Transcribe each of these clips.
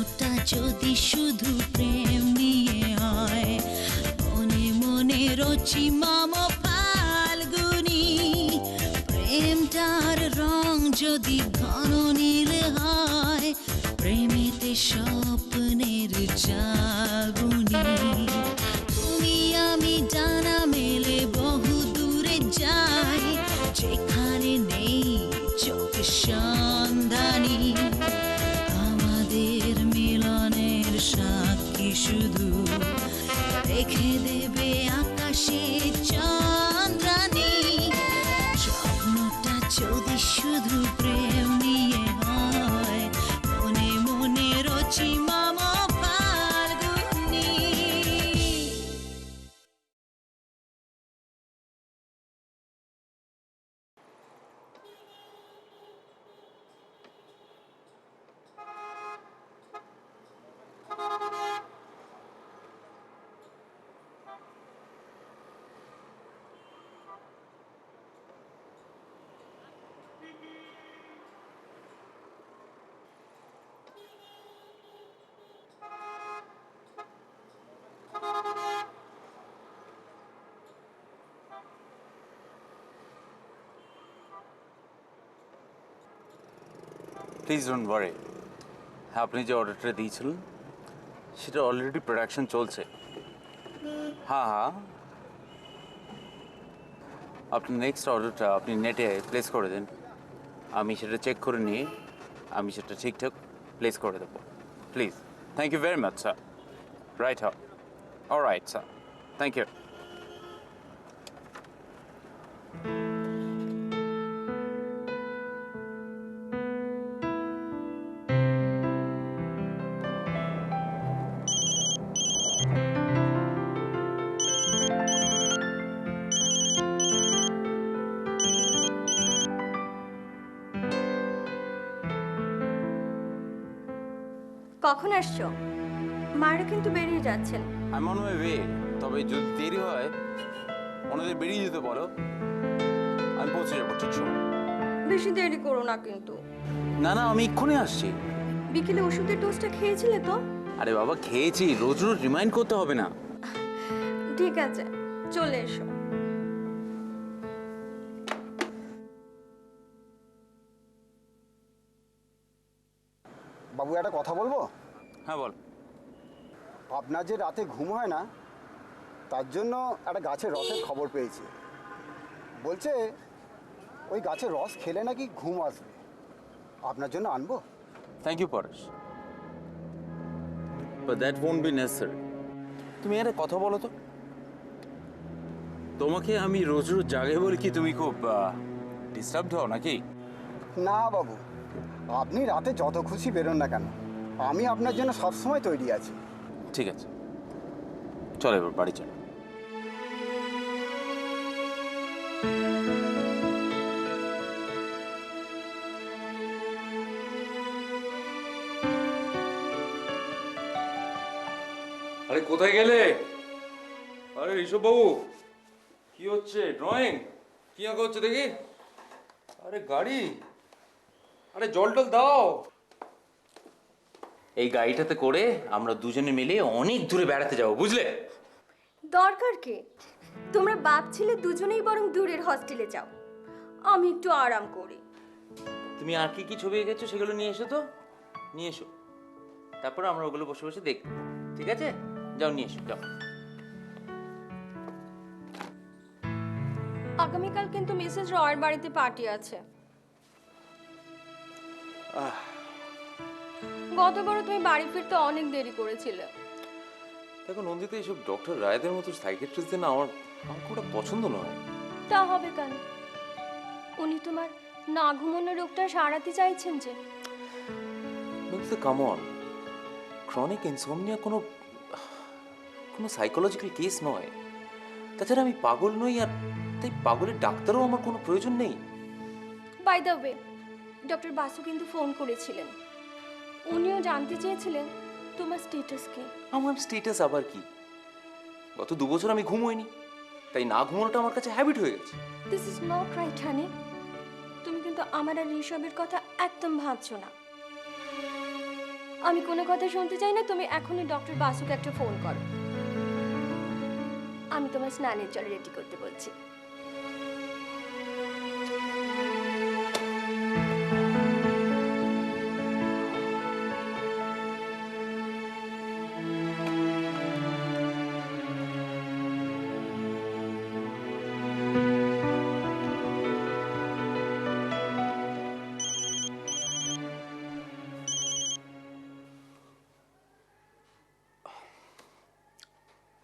স্বপ্নটা যদি শুধু প্রেম নিয়ে হয়, মনে মনে রচি মাম ফাল্গুনি, প্রেমটার রং যদি ঘন নীল হয়, প্রেমেতে স্বপ্নের চাল বুনি। তুমি আমি ডানা মেলে বহু দূরে যাই, যেখানে নেই চোখ সন্ধানী। আমাদের মিলনের সাক্ষী শুধু রেখে দেবে আকাশে চন্দ্রানী। স্বপ্নটা যদি শুধু প্রেম নিয়ে হয়, মনে মনে রচি মাম ফাল্গুনি। Please don't worry. আপনি যে অর্ডারটা দিয়েছিলেন সেটা অলরেডি প্রোডাকশন চলছে। হ্যাঁ হ্যাঁ, আপনি নেক্সট অর্ডারটা আপনি নেটে প্লেস করে দিন, আমি সেটা চেক করে নিয়ে আমি সেটা ঠিকঠাক প্লেস করে দেবো। Please, thank you very much sir. Right ho, alright sir, thank you. কখন আসছো? মারা কিন্তু বেরিয়ে যাচ্ছেন। আমি অন মাই ওয়ে, তবে যদি দেরি হয় ওনাদের বেরিয়ে যেতে বলো, আমি পৌঁছে যাবো ঠিক সময়। বেশি দেরি করো না কিন্তু। না না, আমি এক্ষুনি আসছি। বিকেলে ওষুধের ডোজটা খেয়েছিলে তো? আরে বাবা, খেয়েছি, রোজ রোজ রিমাইন্ড করতে হবে না। ঠিক আছে, চলে এসো। বাবু, একটা কথা বলবো? হ্যাঁ বল। আপনার যে রাতে ঘুম হয় না, তার জন্য একটা গাছের রসের খবর পেয়েছি। বলছে ওই গাছের রস খেলে নাকি ঘুম আসবে। আপনার জন্য আনবো? Thank you Paresh, but that won't be necessary. তুমি একটা কথা বলো তো, তোমাকে আমি রোজ রোজ জাগে বলে কি তুমি খুব ডিস্টার্বড হও নাকি? না বাবু, আপনি রাতে যত খুশি বেরোন না কেন, আমি আপনার জন্য সবসময় তৈরি আছি। ঠিক আছে, চলো এবার বাড়ি চলো। আরে কোথায় গেলে? আরে ঋষভ বাবু, কি হচ্ছে? ড্রয়িং কি আঁকা হচ্ছে দেখি? আরে গাড়ি, আরে জল টল দাও। এই গাড়িটাতে করে আমরা দুজনে মিলে অনেক দূরে বেড়াতে যাবো, বুঝলে? দরকার কি? তোমরা বাপ ছেলে দুজনেই বরং দূরের হস্টেলে যাও, আমি একটু আরাম করি। তুমি আর কি কি ছবি এঁকেছো সেগুলো নিয়ে এসো তো, নিয়ে এসো, তারপর আমরা ওগুলো বসে বসে দেখবো, ঠিক আছে? যাও নিয়ে এসো, যাও। আগামীকাল কিন্তু মিসেস রয়ের বাড়িতে পার্টি আছে। গতবারও তুমি বাড়ি ফিরতে অনেক দেরি করেছিলে। দেখো নন্দিতা, এইসব ডক্টর রায়দের মতো সাইকিয়াট্রিস্টদের না আমার আমার খুব একটা পছন্দ নয়। তা হবে কেন? উনি তোমার না ঘুমানো রোগটা সারাতে চাইছেন যে। Nandita, come on, chronic insomnia কোনো কোনো সাইকোলজিক্যাল কেস নয়। তাছাড়া আমি পাগল নই, আর তাই পাগলের ডাক্তারও আমার কোনো প্রয়োজন নেই। By the way, doctor Basu কিন্তু ফোন করেছিলেন। উনিও জানতে চেয়েছিলেন তোমার স্ট্যাটাস কি। আমার স্ট্যাটাস আবার কি? গত 2 বছর আমি ঘুমোইনি, তাই না ঘুমানোটা আমার কাছে হ্যাবিট হয়ে গেছে। দিস ইজ নট রাইট হানি। তুমি কিন্তু আমার আর ঋষভের কথা একদম ভাবছো না। আমি কোনো কথা শুনতে চাই না, তুমি এখনই ডক্টর বাসুকে একটা ফোন করো। আমি তোমার স্নানের জল রেডি করতে বলছি।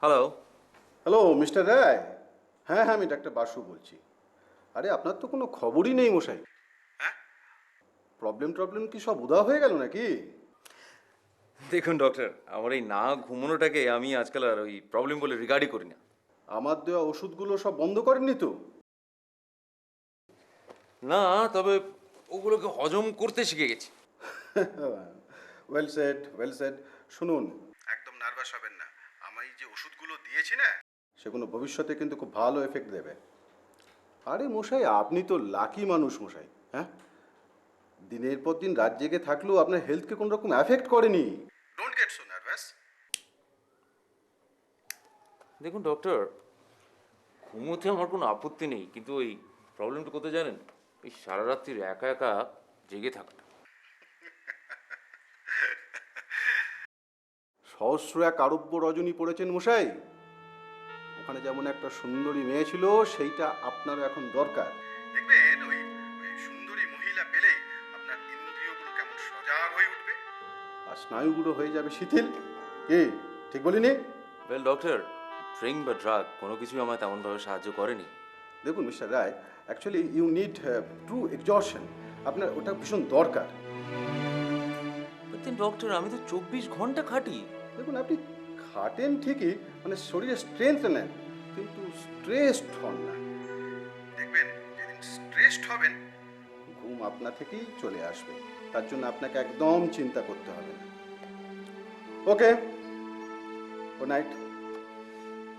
হ্যালো। হ্যালো মিস্টার রায়। হ্যাঁ হ্যাঁ, আমি ডাক্তার বাসু বলছি। আরে আপনার তো কোনো খবরই নেই মশাই। হ্যাঁ, প্রবলেম কি সব উদা হয়ে গেল নাকি? দেখুন ডক্টর, আমার এই না ঘুমানোটাকে আমি আজকাল আর ওই প্রবলেম বলে রিগার্ডই করি না। আমার দেওয়া ওষুধগুলো সব বন্ধ করেননি তো? না, তবে ওগুলোকে হজম করতে শিখে গেছি। Well said. শুনুন, একদম নার্ভাস হবেন না। আমি যে ওষুধগুলো দিয়েছি না, সেগুলো ভবিষ্যতে কিন্তু খুব ভালো এফেক্ট দেবে। আরে মশাই, আপনি তো লাকি মানুষ মশাই। হ্যাঁ, দিনের পর দিন রাত জেগে থাকলেও আপনার হেলথকে কোনো রকম এফেক্ট করেনি। Don't get so nervous. দেখুন ডক্টর, ঘুমোতে আমার কোনো আপত্তি নেই, কিন্তু ওই প্রবলেমটা কোথায় জানেন? এই সারা রাত্রির একা একা জেগে থাকাটা। সহস্র এক আরব্য রজনী পড়েছেন মশাই। ওখানে যেমন একটা সুন্দরী মেয়ে ছিল, সেইটা আপনারও এখন দরকার। দেখবেন ওই সুন্দরী মহিলা পেলেই আপনার ইন্দ্রিয়গুলো কেমন সজাগ হয়ে উঠবে আর স্নায়ুগুলো হয়ে যাবে শিথিল। কি ঠিক বলিনি? ওয়েল ডক্টর, ড্রিঙ্ক বা ড্রাগ কোনো কিছুই আমায় তেমনভাবে সাহায্য করেনি। দেখুন mister Roy, actually you need true exhaustion. আপনার ওটা ভীষণ দরকার। ডক্টর, আমি তো 24 ঘন্টা খাটি। দেখুন, আপনি খাটেন ঠিকই, মানে শরীরে স্ট্রেংথ নেন, কিন্তু স্ট্রেসড হন না। দেখবেন যেদিন স্ট্রেসড হবেন, ঘুম আপনা থেকেই চলে আসবে। তার জন্য আপনাকে একদম চিন্তা করতে হবে না। Okay, good night.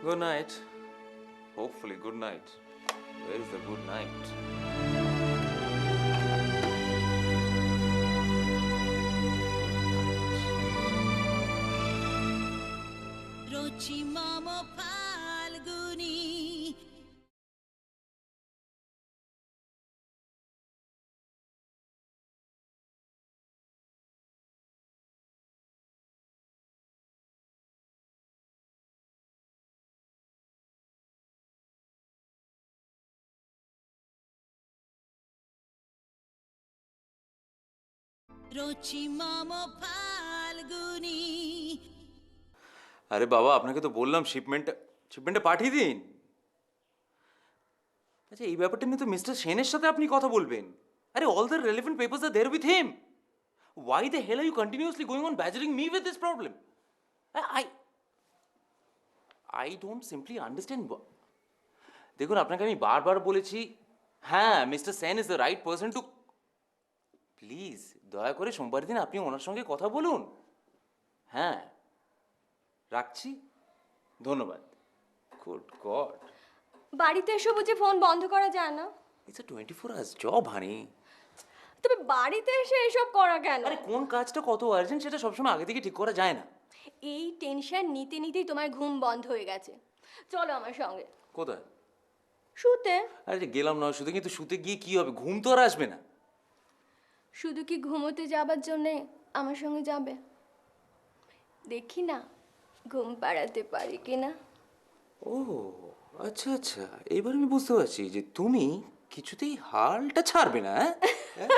Good night. Hopefully, good night. Where is the good night? রচি মম ফাল্গুনি রচি মম ফাল্গুনি। আরে বাবা, আপনাকে তো বললাম শিপমেন্টটা পাঠিয়ে দিন। আচ্ছা, এই ব্যাপারটা নিয়ে তো মিস্টার সেনের সাথে আপনি কথা বলবেন। আরে all the relevant papers are there with him. Why the hell are you continuously going on badgering me with this problem? I don't simply understand. দেখুন, আপনাকে আমি বারবার বলেছি, হ্যাঁ mister Sen is the right person to. Please দয়া করে সোমবার দিন আপনি ওনার সঙ্গে কথা বলুন। হ্যাঁ, রাখছি, ধন্যবাদ। গুড গড, বাড়িতে এসে বুঝি ফোন বন্ধ করা যায় না? ইটস আ 24 আওয়ার্স জব হানি। তবে বাড়িতে এসে এসব করা কেন? আরে কোন কাজটা কত আর্জেন্ট সেটা সবসময় আগে থেকে ঠিক করা যায় না। এই টেনশন নিতে নিতেই তোমার ঘুম বন্ধ হয়ে গেছে। চলো আমার সঙ্গে। কোথায়? শুতে। আরে গেলাম না, শুধু কিন্তু শুতে গিয়ে কি হবে? ঘুম তো আর আসবে না। শুধু কি ঘুমোতে যাবার জন্যে আমার সঙ্গে যাবে? দেখি না ঘুম পাড়াতে পারি কিনা। ও আচ্ছা আচ্ছা, এবার আমি বুঝতে পারছি যে তুমি কিছুতেই হালটা ছাড়বে না। হ্যাঁ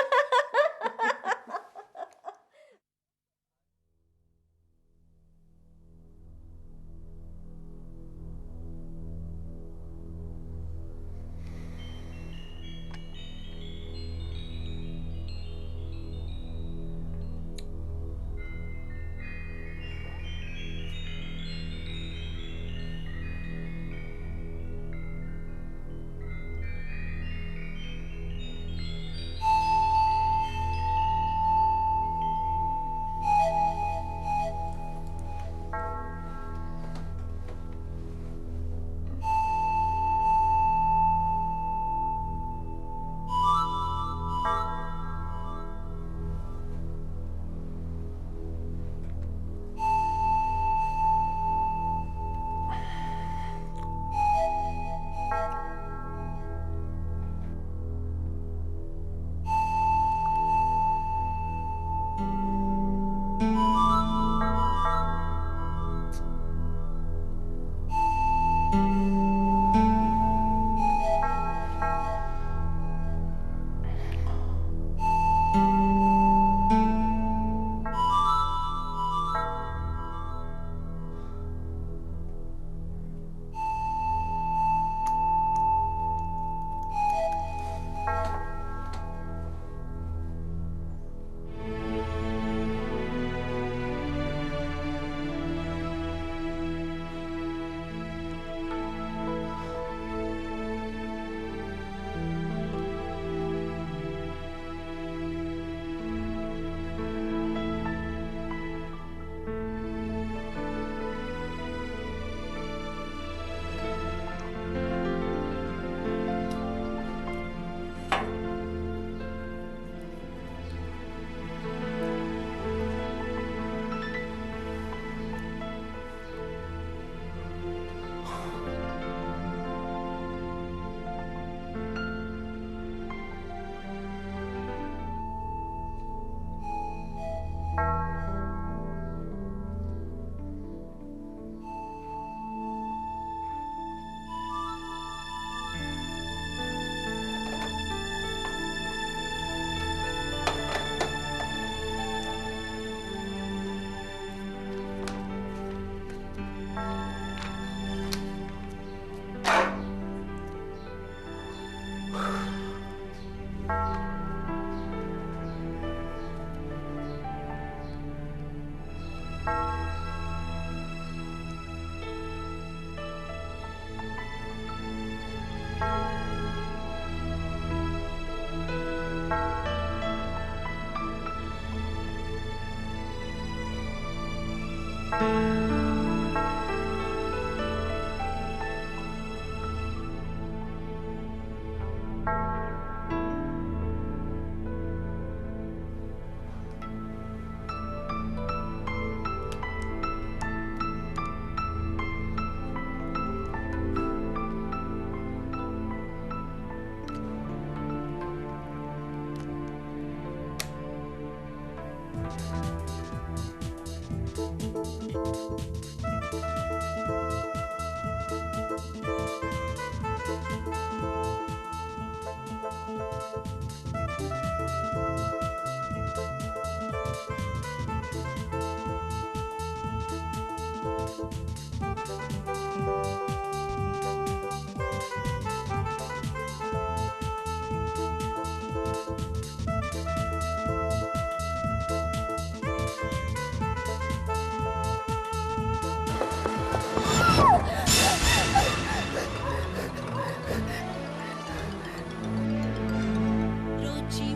রোচি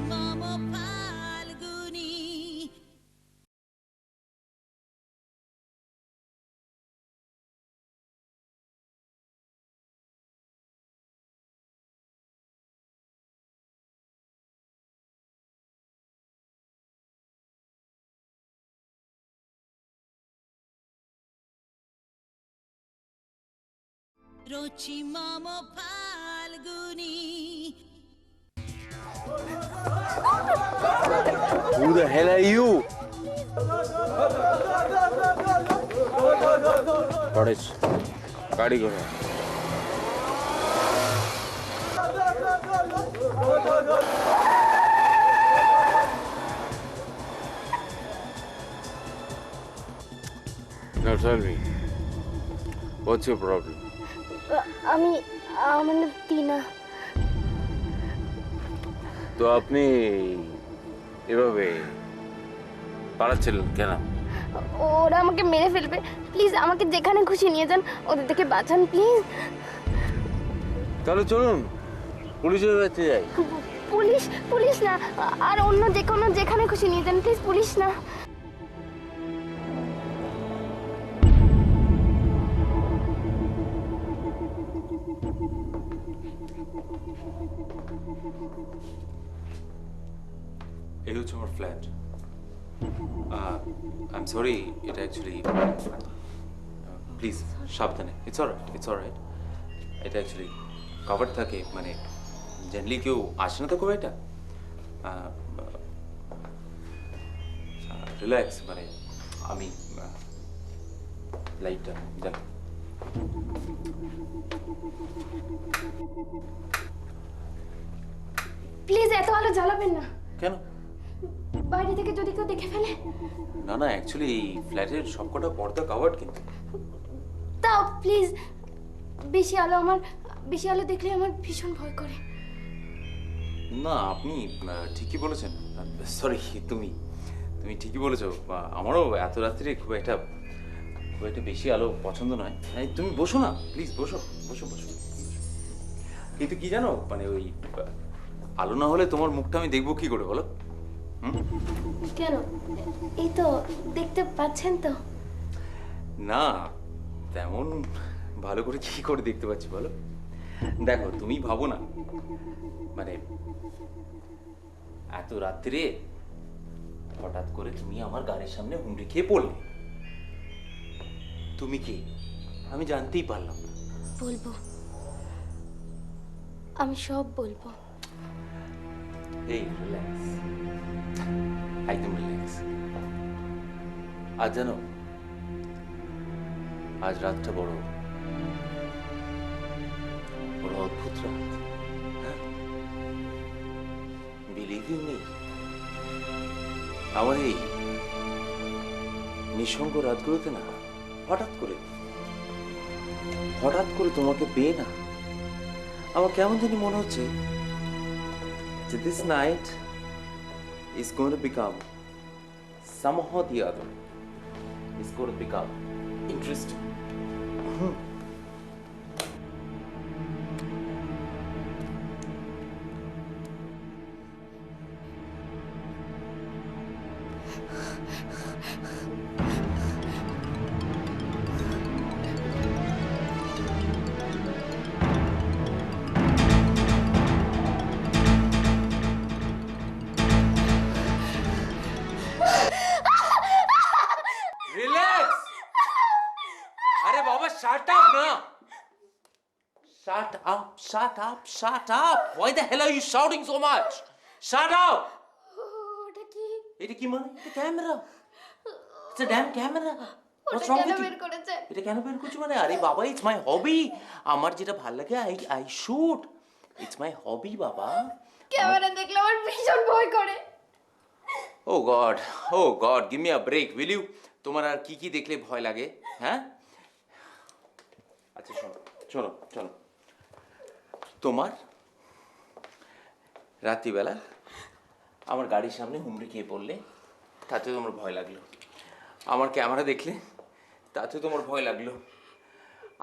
মম ফাল্গুনি রোচি মম Falguni Who the hell are you? Paresh গাড়ি ঘোড়া Now tell me, what's your problem? আমার নাম টিনা। তো আপনি এভাবে পালাচ্ছিলেন কেন? ওরা আমাকে মেরে ফেলবে, প্লিজ আমাকে যেখানে খুশি নিয়ে যান, ওদের থেকে বাঁচান প্লিজ। তাহলে চলুন পুলিশের কাছে যাই। পুলিশ পুলিশ না, আর অন্য যে কোনো যেখানে খুশি নিয়ে যান প্লিজ, পুলিশ না। এই হচ্ছে আমার ফ্ল্যাট। আই এম সরি, এটা অ্যাকচুয়ালি প্লিজ সাবধানে। It's alright. এটা অ্যাকচুয়ালি কভার থাকে, মানে জেনারেলি কেউ আসে না তো খুব এটা। রিল্যাক্স, মানে আমি লাইটটা দেখ। প্লিজ এত আলো জ্বালাবেন না, কেন? বাইরে থেকে যদি কেউ দেখে ফেলে। না না, অ্যাকচুয়ালি এই ফ্ল্যাটের সবকটা পর্দা কাভার্ড কিন্তু। তাও প্লিজ, বেশি আলো দেখলে আমার ভীষণ ভয় করে। না, আপনি ঠিকই বলেছেন। সরি, তুমি ঠিকই বলেছো। আমারও এত রাত্রে খুব একটা বেশি আলো পছন্দ নয়। তুমি বসো না প্লিজ, বসো বসো বসো। কিন্তু কি জানো, মানে ওই আলো না হলে তোমার মুখটা আমি দেখবো কি করে বলো? কেন? এই তো দেখতে পাচ্ছেন তো। না, তেমন ভালো করে কি করে দেখতে পাচ্ছি বলো? দেখো, তুমি ভাবো না, মানে এত রাত্রে হঠাৎ করে তুমি আমার গাড়ির সামনে হুমড়ি খেয়ে পড়লে। তুমি কি? আমি জানতেই পারলাম না। বলবো, আমি সব বলবো। এই রিল্যাক্স, একদম রিল্যাক্স। আজ জানো, আজ রাতটা বড় অদ্ভুত রাত। বিলিভ ইউ মি, আমার এই নিঃসঙ্গ রাতগুলোতে না হঠাৎ করে তোমাকে পেয়ে না আমার কেমন জানি মনে হচ্ছে যে this night is going to become somehow the other, is going to become interesting. আরে বাবা শাট আপ না, shut up, shut up, shut up. Why the hell are you shouting so much? Shut up. ওটা কি? এটা কি মানে? এটা camera, it's a damn camera. ওটা What's wrong কেন with you? বের করেছে? এটা কেন বের করছো মানে? আরে বাবা, ইটস মাই হবি। আমার যেটা ভালো লাগে I shoot. It's my hobby বাবা। ক্যামেরা দেখলে আমার ভীষণ ভয় করে। Oh God, give me a break will you? তোমার আর কি কি দেখলে ভয় লাগে, হ্যাঁ? আচ্ছা শোনো শোনো শোনো, তোমার রাত্রিবেলা আমার গাড়ির সামনে হুমড়ি খেয়ে পড়লে, তাতে তোমার ভয় লাগলো। আমার ক্যামেরা দেখলে, তাতে তোমার ভয় লাগলো।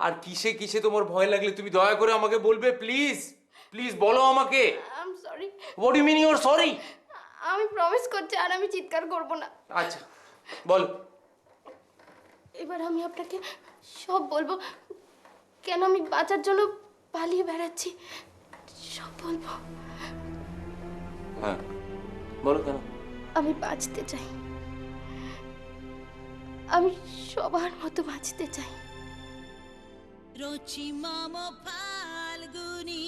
আর কিসে কিসে তোমার ভয় লাগলে তুমি দয়া করে আমাকে বলবে, প্লিজ প্লিজ বলো আমাকে। I am sorry. What you mean your sorry? আমি প্রমিস করছি আর আমি চিৎকার করব না। আচ্ছা বলো। এবার আমি আপনাকে সব বলবো, কেন আমি বাঁচার জন্য পালিয়ে বেড়াচ্ছি, সব বলবো। হ্যাঁ বলো কেন? আমি বাঁচতে চাই, আমি সবার মতো বাঁচতে চাই। রচি মম ফাল্গুনি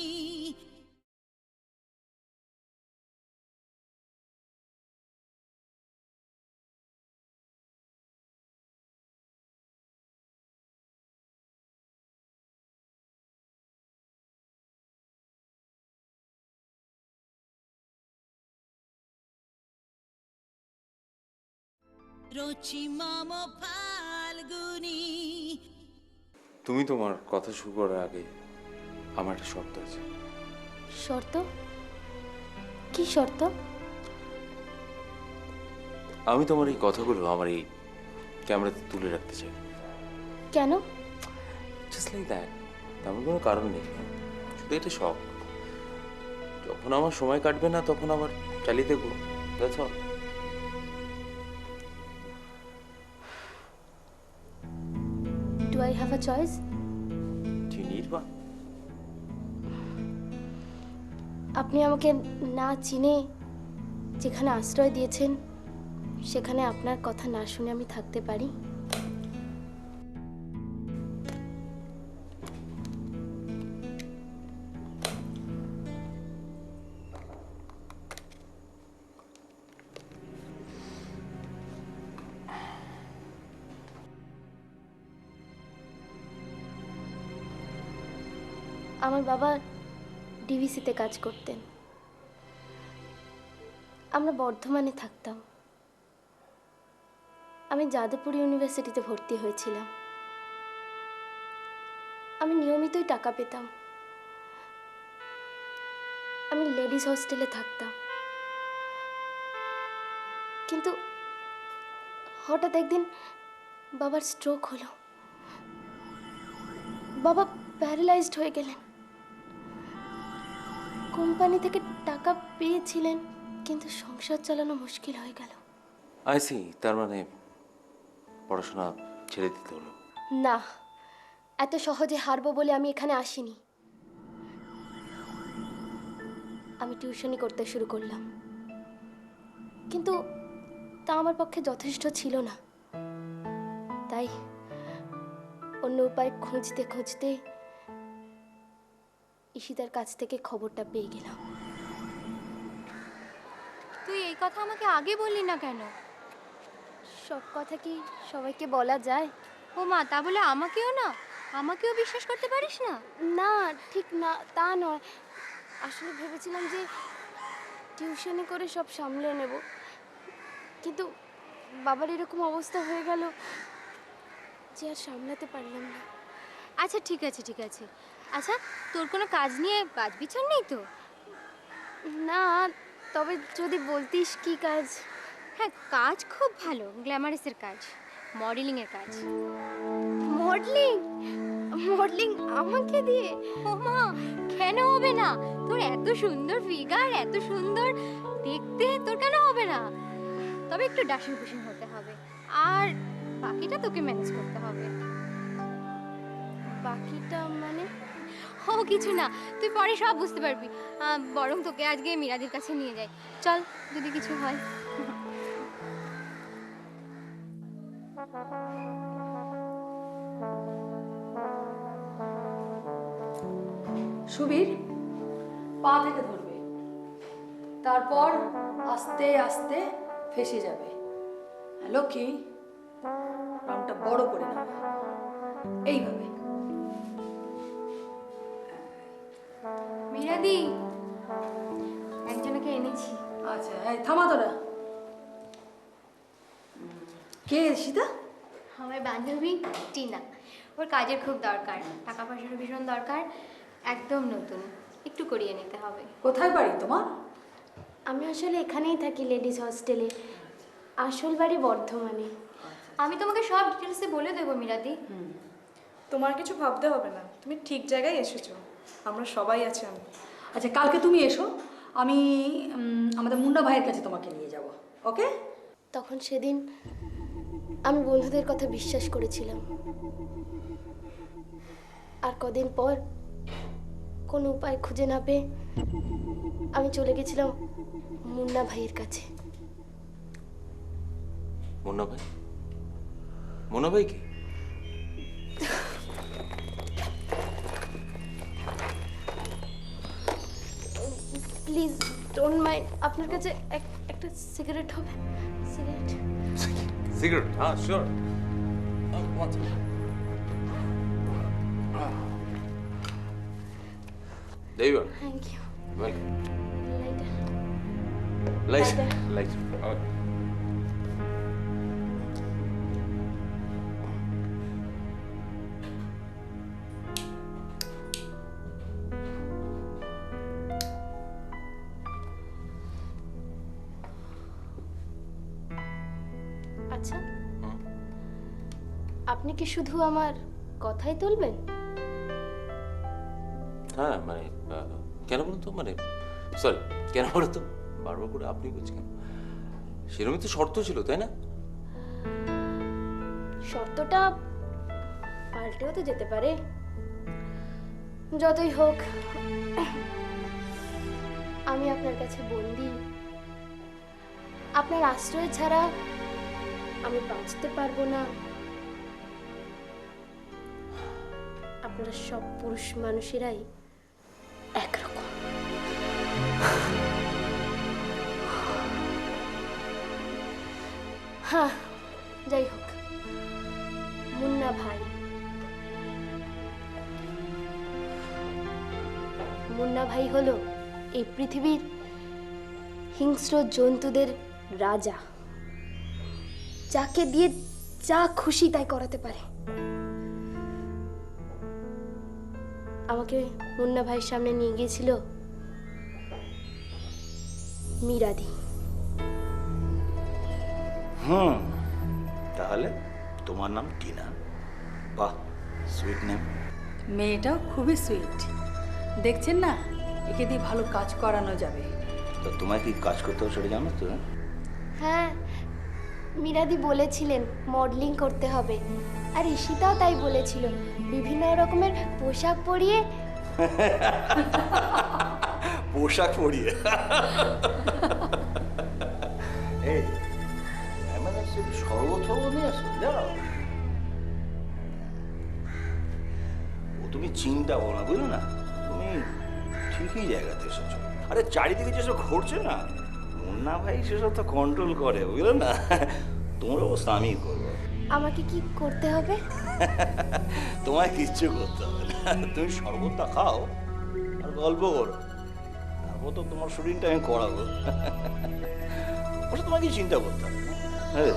রচি মম ফাল্গুনি। তুমি তোমার কথা শুরু করার আগে আমার একটা শর্ত আছে। শর্ত? কি শর্ত? আমি তোমার এই কথাগুলো আমার এই ক্যামেরাতে তুলে রাখতে চাই। কেন? জাস্ট লাইক দ্যাট, তেমন কোনো কারণ নেই, শুধু এটা শখ। যখন আমার সময় কাটবে না তখন আবার চালিয়ে দেখবো, that's all. Do I have a choice? Do you need one? আপনি আমাকে না চিনে যেখানে আশ্রয় দিয়েছেন, সেখানে আপনার কথা না শুনে আমি থাকতে পারি? আমার বাবা ডিভিসিতে কাজ করতেন, আমরা বর্ধমানে থাকতাম। আমি যাদবপুর ইউনিভার্সিটিতে ভর্তি হয়েছিলাম। আমি নিয়মিতই টাকা পেতাম। আমি লেডিস হস্টেলে থাকতাম, কিন্তু হঠাৎ একদিন বাবার স্ট্রোক হলো। বাবা প্যারালাইজড হয়ে গেলেন। কোম্পানি থেকে টাকা পেয়েছিলেন, কিন্তু সংসার চালানো মুশকিল হয়ে গেল। আই সি, তার মানে পড়াশোনা ছেড়ে দিতে হলো? না, এত সহজে হারবো বলে আমি এখানে আসিনি। আমি টিউশনি করতে শুরু করলাম, কিন্তু তা আমার পক্ষে যথেষ্ট ছিল না। তাই অন্য উপায় খুঁজতে খুঁজতে ঈশিতার কাছ থেকে খবরটা পেয়ে গেলাম। তুই এই কথা আমাকে আগে বললি না কেন? সব কথা কি সবাইকে বলা যায়? ও মা, তা বলে আমাকেও না? আমাকেও বিশ্বাস করতে পারিস না? না, ঠিক না, তা নয়। আসলে ভেবেছিলাম যে টিউশনি করে সব সামলে নেব, কিন্তু বাবার এরকম অবস্থা হয়ে গেল যে আর সামলাতে পারলাম না। আচ্ছা ঠিক আছে ঠিক আছে। আচ্ছা, তোর কোনো কাজ নিয়ে বাজ বিচার নেই তো? না, তবে যদি বলতিস কি কাজ? হ্যাঁ, কাজ খুব ভালো, গ্ল্যামারাসের কাজ, মডেলিংয়ের কাজ। মডেলিং? মডেলিং আমাকে দিয়ে? ও মা, কেন হবে না? তোর এত সুন্দর ফিগার, এত সুন্দর দেখতে, তোর কেন হবে না? তবে একটু ডাশিং পুশিং হতে হবে, আর বাকিটা তোকে ম্যানেজ করতে হবে। বাকিটা মানে? ও কিছু না, তুই পরে সব বুঝতে পারবি। বরং তোকে আজকে মীরাদির কাছে নিয়ে যাই, চল, যদি কিছু হয়। সুবীর, পা থেকে ধরবে, তারপর আস্তে আস্তে ফেসে যাবে। লক্ষ্মী, পামটা বড় করে নাও, এইভাবে। মিরাদি, একজনকে এনেছি। আচ্ছা, এই থামা তোরা। কে সীতা? আমার বান্ধবী টিনা। ওর কাজের খুব দরকার, টাকা পয়সার ভীষণ দরকার, একদম নতুন, একটু করিয়ে নিতে হবে। কোথায় বাড়ি তোমার? আমি আসলে এখানেই থাকি, লেডিস হস্টেলে। আসল বাড়ি বর্ধমানে। আমি তোমাকে সব ডিটেলসে বলে দেবো মিরাদি। তোমার কিছু ভাবতে হবে না, তুমি ঠিক জায়গায় এসেছো, আমরা সবাই আছি। আমি আচ্ছা, কালকে তুমি এসো, আমি আমাদের মুন্না ভাইয়ের কাছে তোমাকে নিয়ে যাব, ওকে? তখন সেদিন আমি বন্ধুদের কথা বিশ্বাস করেছিলাম, আর কদিন পর কোনো উপায় খুঁজে না পেয়ে আমি চলে গেছিলাম মুন্না ভাইয়ের কাছে। মুন্না ভাই? মুন্না ভাই কি? প্লিজ ডোন্ট মাইন্ড, আপনার কাছে একটা সিগারেট হবে? সিগারেট? সিগারেট? হ্যাঁ, sure. There you are. Thank you. Welcome. Lighter. Light. Okay. আচ্ছা, আপনি কি শুধু আমার কথাই তুলবেন? হ্যাঁ, মানে কেন বলুন তো, মানে সরি, কেন বলুন তো, বারবার করে আপনি বলছেন কেন? সেরকমই তো শর্ত ছিল, তাই না? শর্তটা পাল্টেও তো যেতে পারে। যতই হোক, আমি আপনার কাছে বন্দি। আপনার আশ্রয় ছাড়া আমি বাঁচতে পারবো না। আপনারা সব পুরুষ মানুষেরাই একরকম। হ্যাঁ, যাই হোক, মুন্না ভাই, মুন্না ভাই হলো এই পৃথিবীর হিংস্র জন্তুদের রাজা, যাকে দিয়ে যা খুশি তাই করাতে পারে। আমাকে মুন্না ভাইয়ের সামনে নিয়ে গিয়েছিল মিরাদি। তাহলে তোমার নাম টিনা? বাহ, সুইট নেম। মেয়েটাও খুবই সুইট, দেখছেন না? একে দিয়ে ভালো কাজ করানো যাবে। তো তোমায় কি কাজ করতে হবে সেটা জানো তো? হ্যাঁ, মিরাদি বলেছিলেন মডেলিং করতে হবে, আর ঈশিতাও তাই বলেছিল, বিভিন্ন রকমের পোশাক পরিয়ে। পোশাক পরিয়ে? এই শরবত নিয়ে আসো, যাও। ও তুমি চিন্তা করো না, বুঝলে না? তুমি ঠিকই জায়গাতে এসেছো। আরে চারিদিকে যেসব ঘুরছে না, মুন্না ভাই সেসব তো কন্ট্রোল করে, বুঝলে না? তোমার অবস্থা আমি করবো। আমাকে কি করতে হবে? তোমায় কিচ্ছু করতে হবে না, তুমি শরবতটা খাও আর গল্প করো, তারপর তো তোমার শুটিংটা আমি করাবো। ওটা তোমাকে চিন্তা করতে হবে না। হ্যাঁ,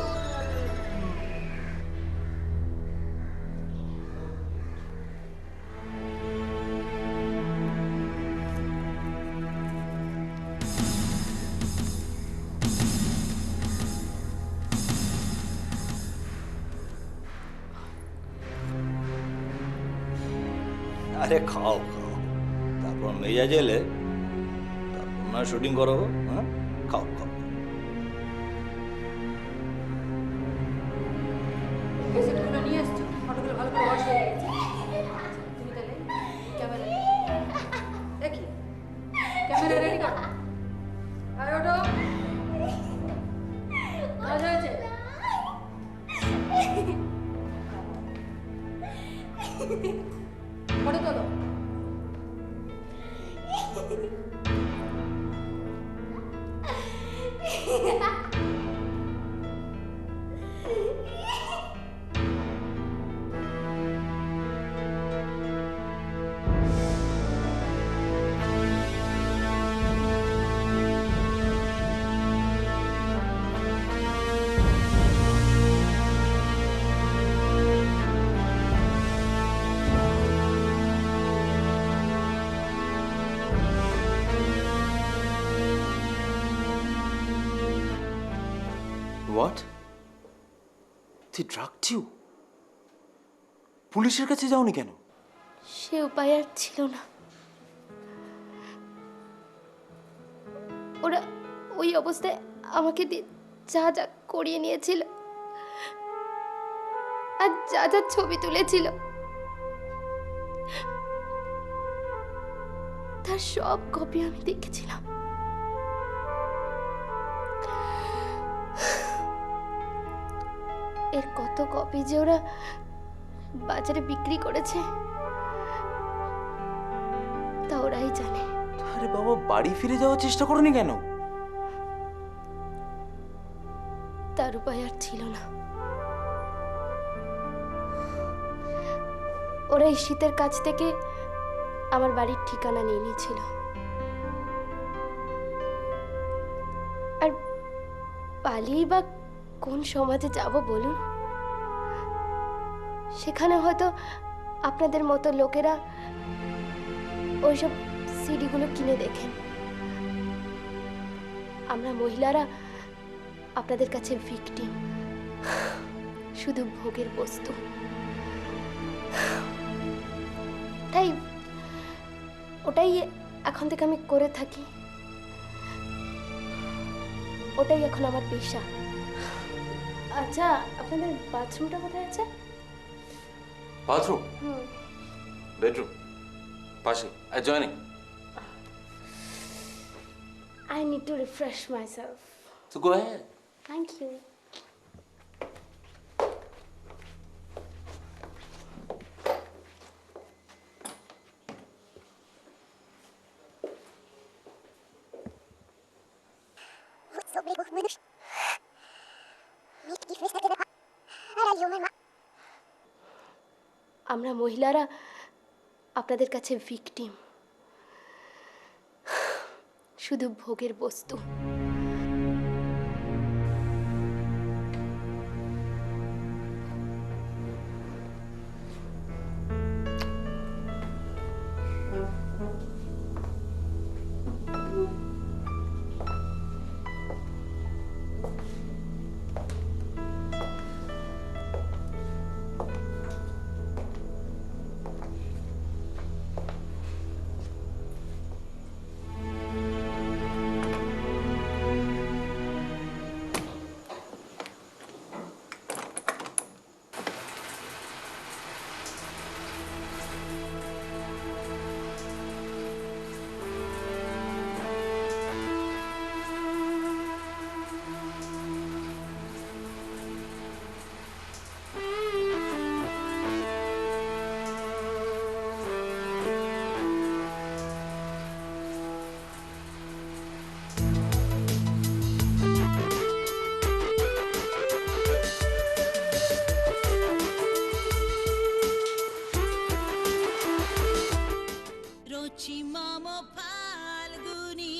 আরে খাও খাও, তারপর মেজাজ এলে তারপর না শুটিং করাবো। হ্যাঁ, খাও খাও। ক্যাসেটগুলো নিয়ে এসছো, ফটোগুলো ভালো করে ওয়াশ হয়ে গেছে। তুমি তাহলে ক্যামেরা দেখি, ক্যামেরা রেডি করো। আর ওটো কাজ হয়েছে। ফটো তোলো। ড্রাগড ইউ? পুলিশের কাছে যাওনি কেন? সে উপায় আর ছিল না। ওরা ওই অবস্থায় আমাকে দিয়ে যা যা করিয়ে নিয়েছিল আর যা যা ছবি তুলেছিল তার সব কপি আমি দেখেছিলাম। এর কত কপি যে ওরা বাজারে বিক্রি করেছে তা ওরাই জানে। আরে বাবা, বাড়ি ফিরে যাওয়ার চেষ্টা করনি কেন? তার উপায় আর ছিল না। ওরা ঈশিতের কাছ থেকে আমার বাড়ির ঠিকানা নিয়ে নিয়েছিল। আর পালিয়ে বা কোন সমাজে যাব বলুন? সেখানে হয়তো আপনাদের মতো লোকেরা ওইসব সিডিগুলো কিনে দেখেন। আমরা মহিলারা আপনাদের কাছে ভিকটিম, শুধু ভোগের বস্তু। তাই ওটাই এখন থেকে আমি করে থাকি, ওটাই এখন আমার পেশা। আচ্ছা, আপনাদের বাথরুমটা কোথায় আছে? বাথরুম? বেডরুম পাশে। Joining. I need to refresh myself. So go ahead. Thank you. আমরা মহিলারা আপনাদের কাছে ভিকটিম, শুধু ভোগের বস্তু। রচি মম ফাল্গুনি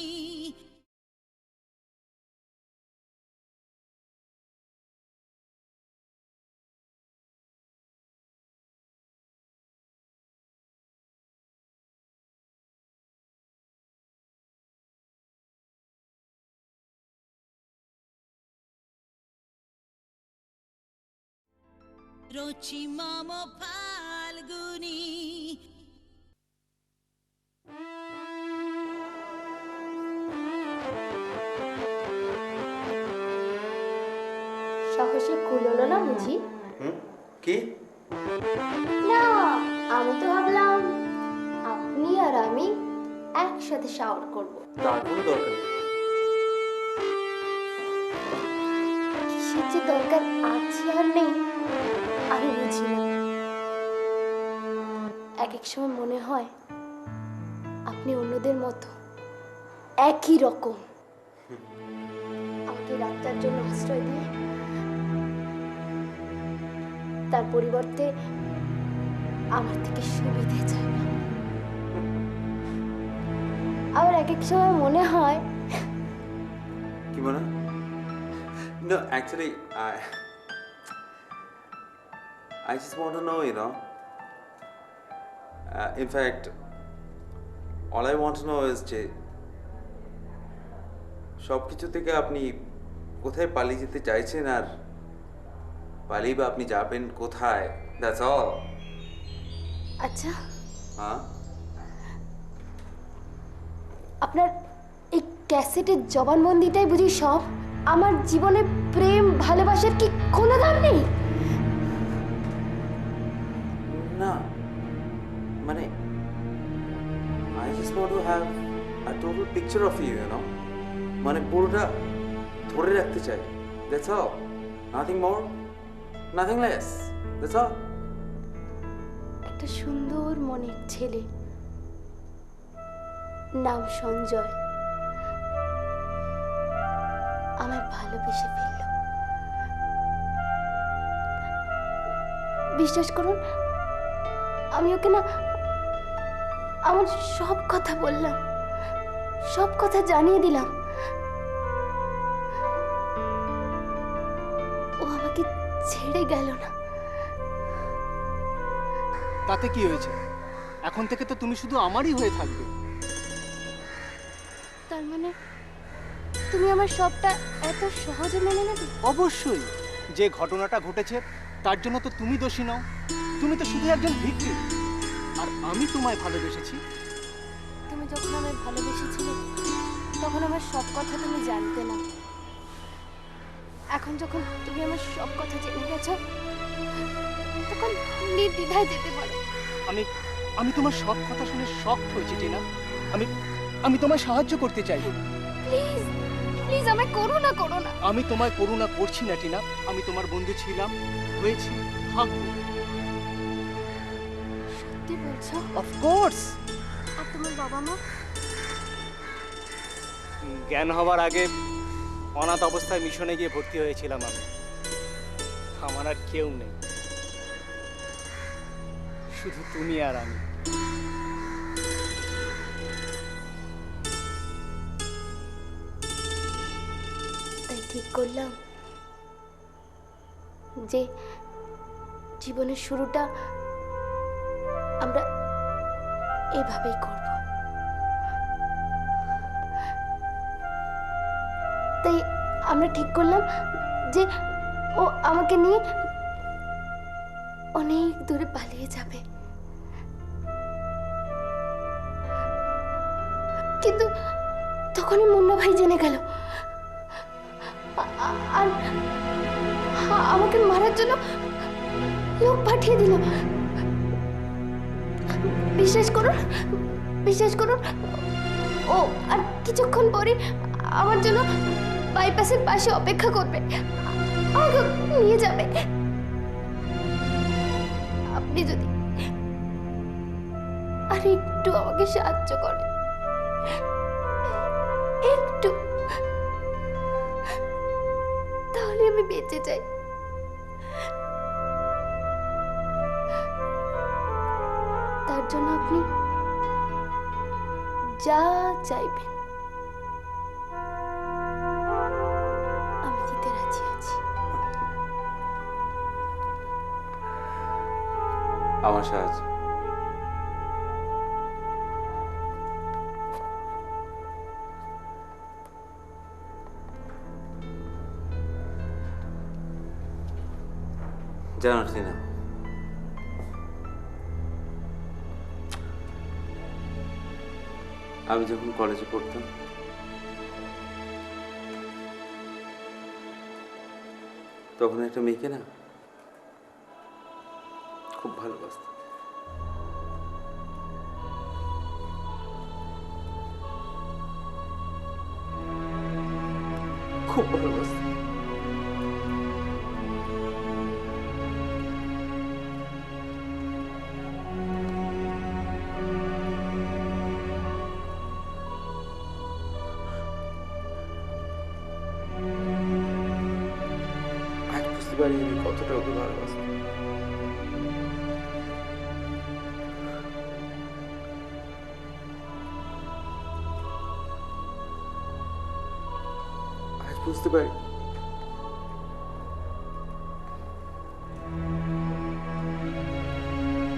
রচি মম ফাল্গুনি সাহসে কুলোলো না বুঝি? কি? না, আমি তো ভাবলাম আপনি আর আমি একসাথে শাওয়ার করব। তার কোনো দরকার নেই। কিসের যে দরকার আছে আর নেই আমি বুঝি না। এক এক সময় মনে হয় আপনি অন্যদের মতো একই রকম, আমাকে রাতটার জন্য আশ্রয় দিয়ে তার পরিবর্তে আমার থেকে সুবিধে চাইবে। আবার এক এক সময় মনে হয় কি মনে? No, actually, I just want to know, in fact, all I want to know is যে সব কিছু থেকে আপনি কোথায় পালিয়ে যেতে চাইছেন আর পালিয়ে বা আপনি যাবেন কোথায়? That's all. আচ্ছা, হ্যাঁ, আপনার এই ক্যাসেটের জবানবন্দিটাই বুঝি সব? আমার জীবনে প্রেম ভালোবাসার কি কোনো দাম নেই? না মানে I just want to have a total picture of you, you know? মানে পুরোটা ধরে রাখতে চাই। That's all. Nothing more, nothing less. That's all. একটা সুন্দর মনের ছেলে, নাম সঞ্জয়, আমায় ভালোবেসে ফেলল। বিশ্বাস করুন, আমি ওকে না আমার সব কথা বললাম, সব কথা জানিয়ে দিলাম। ও আমাকে ছেড়ে গেল না। তাতে কি হয়েছে? এখন থেকে তো তুমি শুধু আমারই হয়ে থাকবে। তার মানে তুমি আমার সবটা এত সহজে মেনে নেবে? অবশ্যই। যে ঘটনাটা ঘটেছে তার জন্য তো তুমি দোষী নও, তুমি তো শুধু একজন ভিক্টিম। আর আমি তোমায় ভালোবেসেছি। তুমি যখন আমায় ভালোবেসেছিলে তখন আমার সব কথা তুমি জানতে না। এখন যখন তুমি আমার সব কথা জেনে গেছো তখন নির্দ্বিধায় যেতে পারো। আমি তোমার সব কথা শুনে শকড হয়েছি টিনা। আমি তোমায় সাহায্য করতে চাই। প্লিজ প্লিজ আমায় করুণা করো না। আমি তোমায় করুণা করছি না টিনা। আমি তোমার বন্ধু ছিলাম, হয়েছি, থাকবো। সত্যি বলছো? অফকোর্স। আর তোমার বাবা মা? জ্ঞান হওয়ার আগে অনাথ অবস্থায় মিশনে গিয়ে ভর্তি হয়েছিলাম আমি। আমার আর কেউ নেই, শুধু তুমি আর আমি। তাই ঠিক করলাম যে জীবনের শুরুটা আমরা এভাবেই করব। তাই আমরা ঠিক করলাম যে ও আমাকে নিয়ে অনেক দূরে পালিয়ে যাবে। কিন্তু তখনই মুন্না ভাই জেনে গেল আর আমাকে মারার জন্য লোক পাঠিয়ে দিল। বিশ্বাস করুন ও আর কিছুক্ষণ পরে আমার জন্য বাইপাসের পাশে অপেক্ষা করবে, আমাকে নিয়ে যাবে। আপনি যদি আর একটু আমাকে সাহায্য করেন, একটু, তাহলে আমি বেঁচে যাই। তার জন্য আপনি যা চাইবেন আমি দিতে রাজি আছি। আমার সাহায্য? জানো টিনা, আমি যখন কলেজে পড়তাম তখন একটা মেয়েকে না খুব ভালোবাসতাম। খুব ভালোবাসতাম। আজ বুঝতে পারি আমি কতটা ওকে ভালোবাসতাম। আজ বুঝতে পারি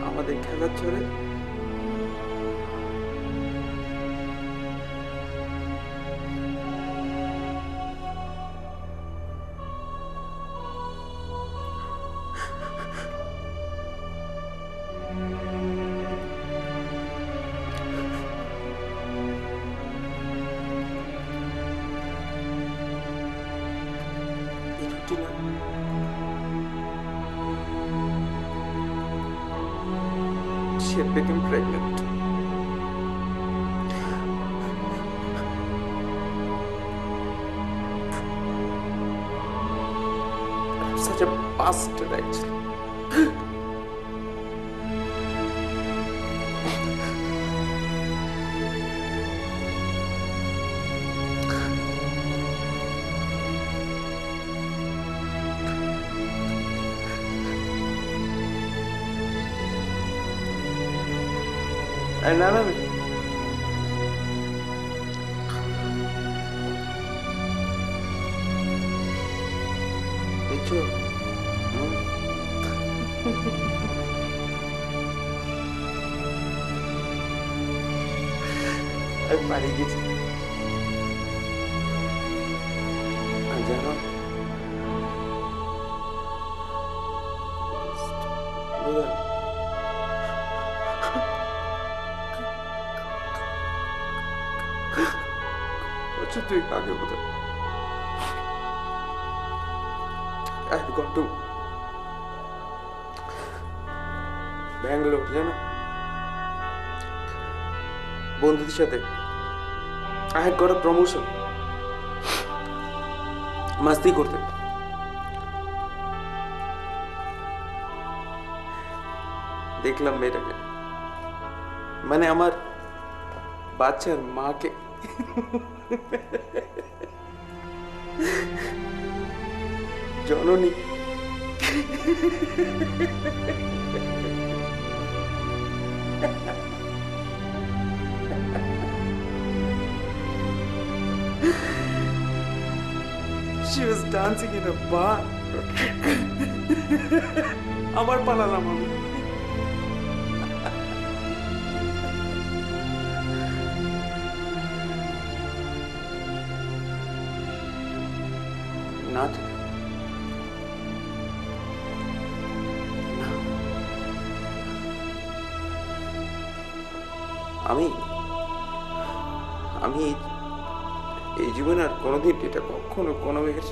আমাদের খেলার ছলে she had become pregnant. I'm such a bastard, actually. And none of it. Picture. আমি পারি গেছি জানো বছর দুই আগে বোধ I had gone to Bangalore, জানো বন্ধুদের সাথে I had got a promotion মাস্তি করতে দেখলাম মেয়েটাকে মানে আমার বাচ্চার মাকে জননী She was dancing in a bar. আমার পালালাম আমি না আমি আমি এই জীবনে আর কোনোদিন এটা কখনো কোনো মেয়ের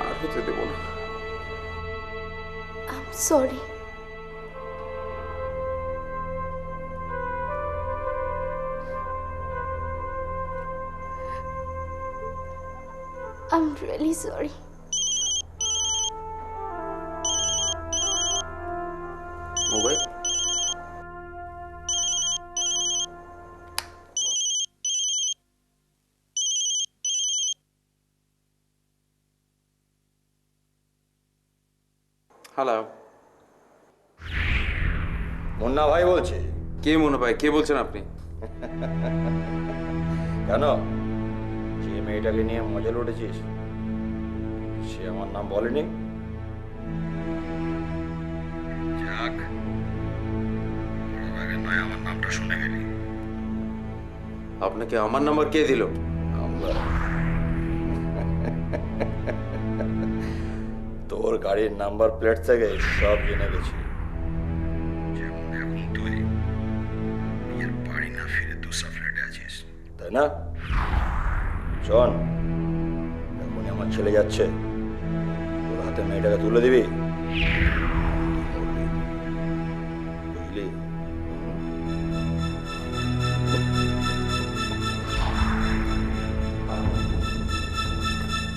আর হতে দেব না I'm sorry. I'm really sorry. Mobile hello Munna ভাই বলছি। কে মনে ভাই কে বলছেন আপনি কেন যে মেয়েটাকে নিয়ে মজা লুটেছিস সে আমার নাম বলেনি? যাক নয় আমার নামটা শুনে গেলি। আপনাকে আমার নাম্বার কে দিল? আমরা তোর গাড়ির নাম্বার প্লেট থেকে সব জেনে গেছি। যেমন এখন তুই নিজের বাড়ি না ফিরে দুসরা ফ্ল্যাটে আছিস, তাই না? শোন, এখনই আমার ছেলে যাচ্ছে, তোর হাতে মেয়েটাকে তুলে দিবি, বুঝলি?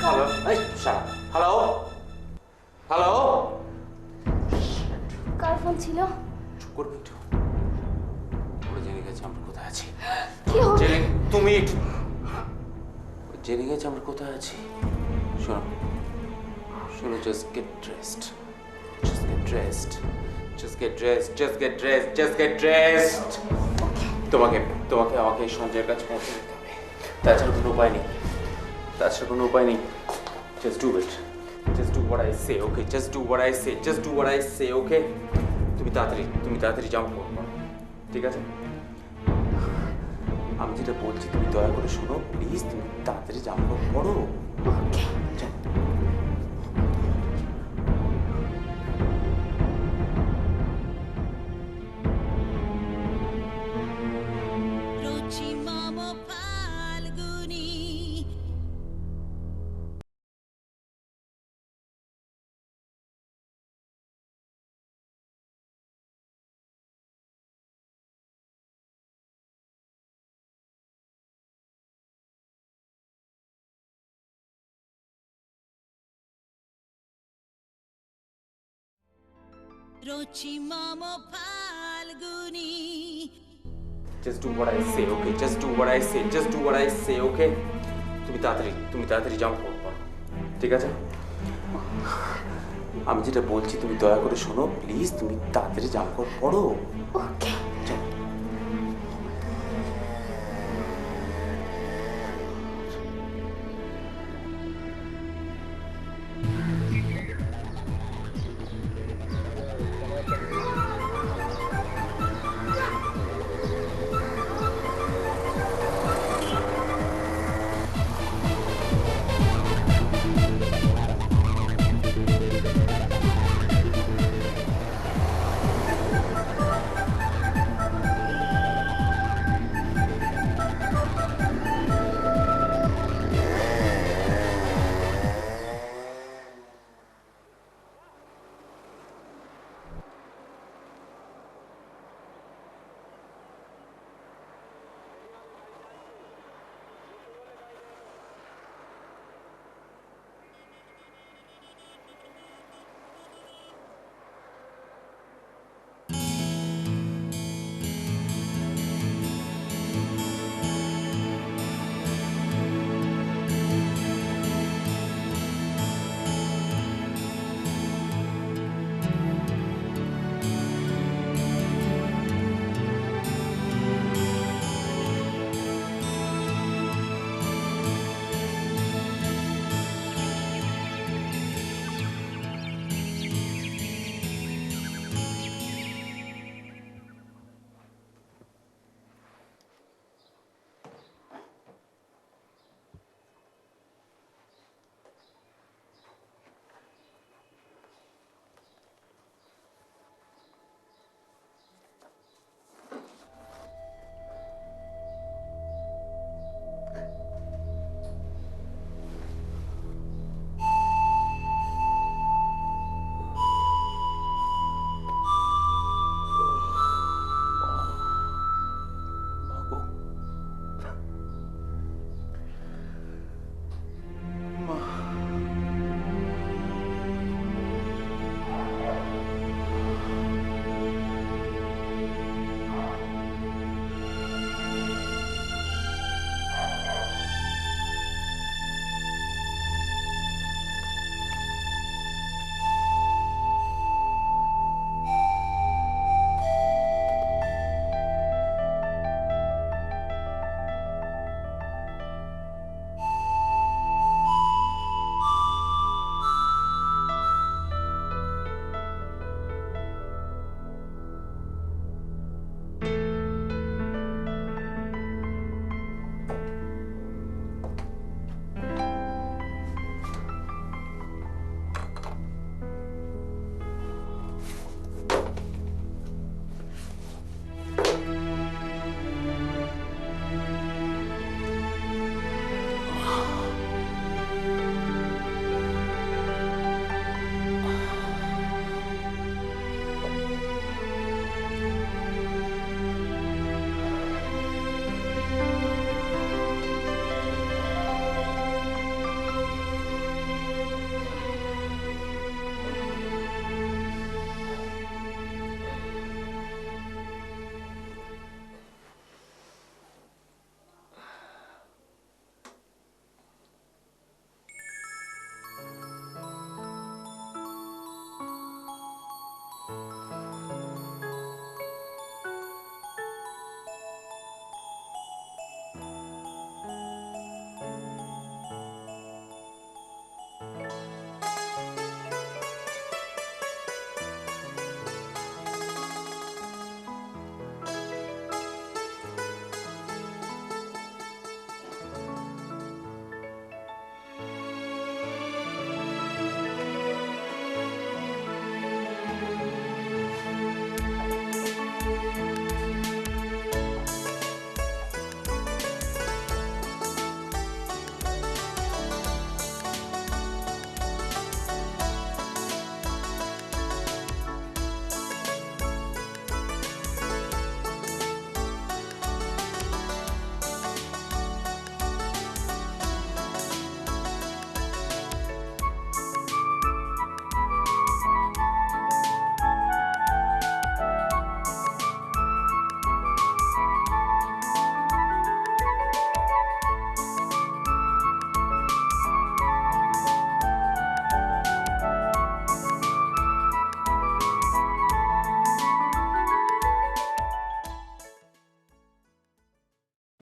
হ্যালো হ্যালো হ্যালো কার ফোন ছিল? চুপ করবি একটু ওরা জেনে গেছে আমরা কোথায় আছি কি হবে? তুমি জেনে গেছে আমরা কোথায় আছি শোনো শোনো just get dressed just get dressed just get dressed just get dressed just get dressed তোমাকে তোমাকে আমাকে সঞ্জয়ের কাছে পৌঁছে দিতে হবে তাছাড়া কোনো উপায় নেই তাছাড়া কোনো উপায় নেই just do it just do what I say okay just do what I say just do what I say okay তুমি তাড়াতাড়ি জামা পরো ঠিক আছে আমি যেটা বলছি তুমি দয়া করে শোনো প্লিজ তুমি তাড়াতাড়ি জামা পরো ওকে রচি মম Falguni Just do what I say, okay? Just do what I say. Just do what I say, okay? তুমি তাড়াতাড়ি জাম্প করো, ঠিক আছে? আমি যেটা বলছি তুমি দয়া করে শোনো প্লিজ, তুমি তাড়াতাড়ি জাম্প করো। ওকে